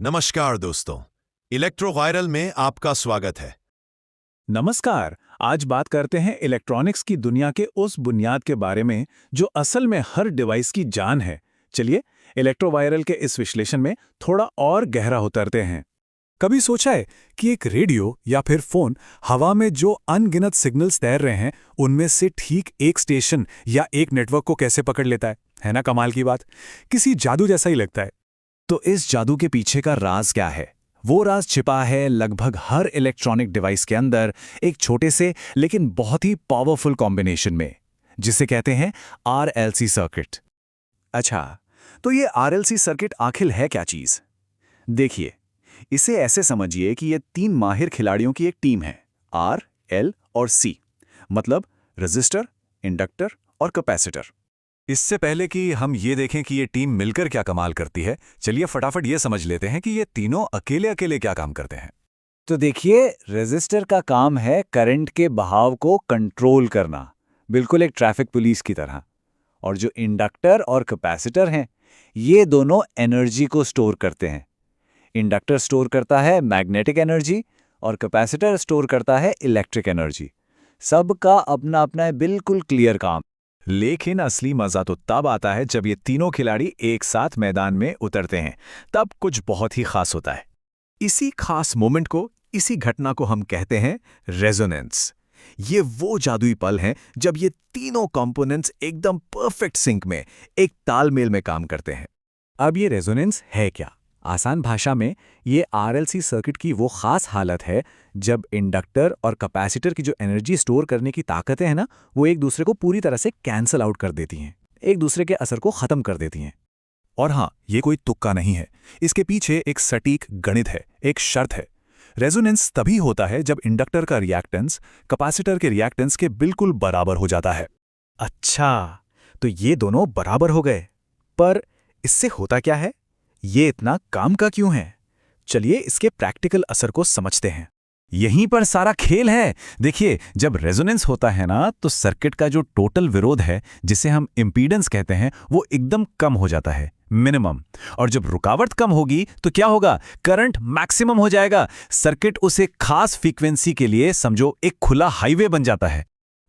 नमस्कार दोस्तों, electro viral में आपका स्वागत है। नमस्कार। आज बात करते हैं इलेक्ट्रॉनिक्स की दुनिया के उस बुनियाद के बारे में जो असल में हर डिवाइस की जान है। चलिए इलेक्ट्रोवायरल के इस विश्लेषण में थोड़ा और गहरा उतरते हैं। कभी सोचा है कि एक रेडियो या फिर फोन हवा में जो अनगिनत सिग्नल्स तैर रहे हैं उनमें से ठीक एक स्टेशन या एक नेटवर्क को कैसे पकड़ लेता है ना कमाल की बात। किसी जादू जैसा ही लगता है। तो इस जादू के पीछे का राज क्या है? वो राज छिपा है लगभग हर इलेक्ट्रॉनिक डिवाइस के अंदर, एक छोटे से लेकिन बहुत ही पावरफुल कॉम्बिनेशन में, जिसे कहते हैं आरएलसी सर्किट। अच्छा, तो ये आरएलसी सर्किट आखिर है क्या चीज? देखिए, इसे ऐसे समझिए कि ये तीन माहिर खिलाड़ियों की एक टीम है, आर, एल और सी, मतलब रजिस्टर, इंडक्टर और कैपेसिटर। इससे पहले कि हम ये देखें कि ये टीम मिलकर क्या कमाल करती है, चलिए फटाफट ये समझ लेते हैं कि ये तीनों अकेले अकेले क्या काम करते हैं। तो देखिए, रेजिस्टर का काम है करंट के बहाव को कंट्रोल करना, बिल्कुल एक ट्रैफिक पुलिस की तरह। और जो इंडक्टर और कैपेसिटर हैं, ये दोनों एनर्जी को स्टोर करते हैं। इंडक्टर स्टोर करता है मैग्नेटिक एनर्जी और कैपेसिटर स्टोर करता है इलेक्ट्रिक एनर्जी। सबका अपना अपना है, बिल्कुल क्लियर काम। लेकिन असली मजा तो तब आता है जब ये तीनों खिलाड़ी एक साथ मैदान में उतरते हैं, तब कुछ बहुत ही खास होता है। इसी खास मोमेंट को, इसी घटना को हम कहते हैं रेजोनेंस। ये वो जादुई पल हैं जब ये तीनों कंपोनेंट्स एकदम परफेक्ट सिंक में, एक तालमेल में काम करते हैं। अब ये रेजोनेंस है क्या? आसान भाषा में ये आरएलसी सर्किट की वो खास हालत है जब इंडक्टर और कैपेसिटर की जो एनर्जी स्टोर करने की ताकतें हैं ना, वो एक दूसरे को पूरी तरह से कैंसल आउट कर देती हैं, एक दूसरे के असर को खत्म कर देती हैं। और हाँ, ये कोई तुक्का नहीं है, इसके पीछे एक सटीक गणित है, एक शर्त है। रेजोनेंस तभी होता है जब इंडक्टर का रिएक्टेंस कैपेसिटर के रिएक्टेंस के बिल्कुल बराबर हो जाता है। अच्छा, तो ये दोनों बराबर हो गए, पर इससे होता क्या है? ये इतना काम का क्यों है? चलिए इसके प्रैक्टिकल असर को समझते हैं। यहीं पर सारा खेल है। देखिए, जब रेजोनेंस होता है ना, तो सर्किट का जो टोटल विरोध है, जिसे हम इंपीडेंस कहते हैं, वो एकदम कम हो जाता है, मिनिमम। और जब रुकावट कम होगी तो क्या होगा? करंट मैक्सिमम हो जाएगा। सर्किट उस एक खास फ्रीक्वेंसी के लिए समझो एक खुला हाईवे बन जाता है।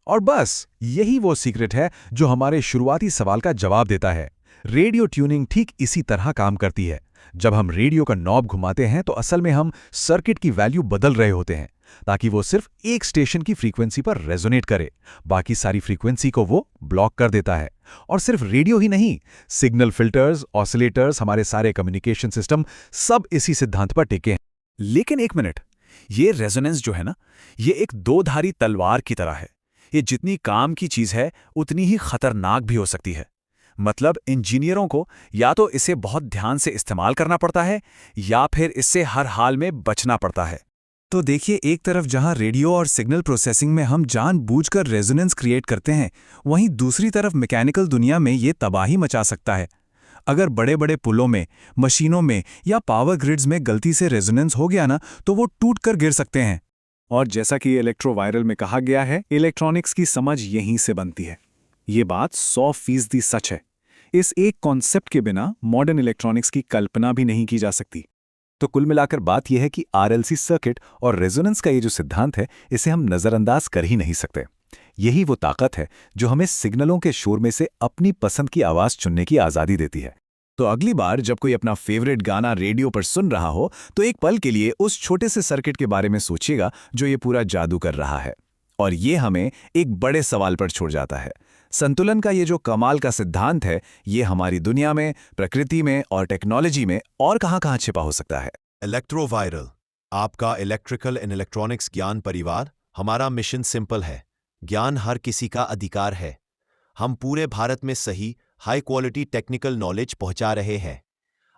और बस यही वो सीक्रेट है जो हमारे शुरुआती सवाल का जवाब देता है। रेडियो ट्यूनिंग ठीक इसी तरह काम करती है। जब हम रेडियो का नॉब घुमाते हैं तो असल में हम सर्किट की वैल्यू बदल रहे होते हैं, ताकि वो सिर्फ एक स्टेशन की फ्रीक्वेंसी पर रेजोनेट करे। बाकी सारी फ्रीक्वेंसी को वो ब्लॉक कर देता है। और सिर्फ रेडियो ही नहीं, सिग्नल फिल्टर्स, ऑसिलेटर्स, हमारे सारे कम्युनिकेशन सिस्टम सब इसी सिद्धांत पर टिके हैं। लेकिन एक मिनट, ये रेजोनेंस जो है ना, ये एक दो-धारी तलवार की तरह है। ये जितनी काम की चीज है, उतनी ही खतरनाक भी हो सकती है। मतलब इंजीनियरों को या तो इसे बहुत ध्यान से इस्तेमाल करना पड़ता है, या फिर इससे हर हाल में बचना पड़ता है। तो देखिए, एक तरफ जहां रेडियो और सिग्नल प्रोसेसिंग में हम जानबूझकर रेजोनेंस क्रिएट करते हैं, वहीं दूसरी तरफ मैकेनिकल दुनिया में ये तबाही मचा सकता है। अगर बड़े बड़े पुलों में, मशीनों में या पावर ग्रिड्स में गलती से रेजोनेंस हो गया ना, तो वो टूट कर गिर सकते हैं। और जैसा कि इलेक्ट्रोवायरल में कहा गया है, इलेक्ट्रॉनिक्स की समझ यहीं से बनती है। ये बात 100% सच है। इस एक कॉन्सेप्ट के बिना मॉडर्न इलेक्ट्रॉनिक्स की कल्पना भी नहीं की जा सकती। तो कुल मिलाकर बात यह है कि आरएलसी सर्किट और रेजोनेंस का ये जो सिद्धांत है, इसे हम नजरअंदाज कर ही नहीं सकते। यही वो ताकत है जो हमें सिग्नलों के शोर में से अपनी पसंद की आवाज चुनने की आजादी देती है। तो अगली बार जब कोई अपना फेवरेट गाना रेडियो पर सुन रहा हो, तो एक पल के लिए उस छोटे से सर्किट के बारे में सोचिएगा जो ये पूरा जादू कर रहा है। और ये हमें एक बड़े सवाल पर छोड़ जाता है। संतुलन का ये जो कमाल का सिद्धांत है, ये हमारी दुनिया में, प्रकृति में और टेक्नोलॉजी में और कहां-कहां छिपा हो सकता है। इलेक्ट्रो वायरल, आपका इलेक्ट्रिकल एंड इलेक्ट्रॉनिक्स ज्ञान परिवार। हमारा मिशन सिंपल है, ज्ञान हर किसी का अधिकार है। हम पूरे भारत में सही, हाई क्वालिटी टेक्निकल नॉलेज पहुंचा रहे हैं।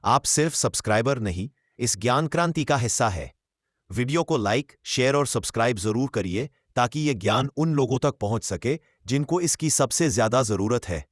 आप सिर्फ सब्सक्राइबर नहीं, इस ज्ञान क्रांति का हिस्सा है। वीडियो को लाइक, शेयर और सब्सक्राइब जरूर करिए, ताकि ये ज्ञान उन लोगों तक पहुंच सके जिनको इसकी सबसे ज्यादा जरूरत है।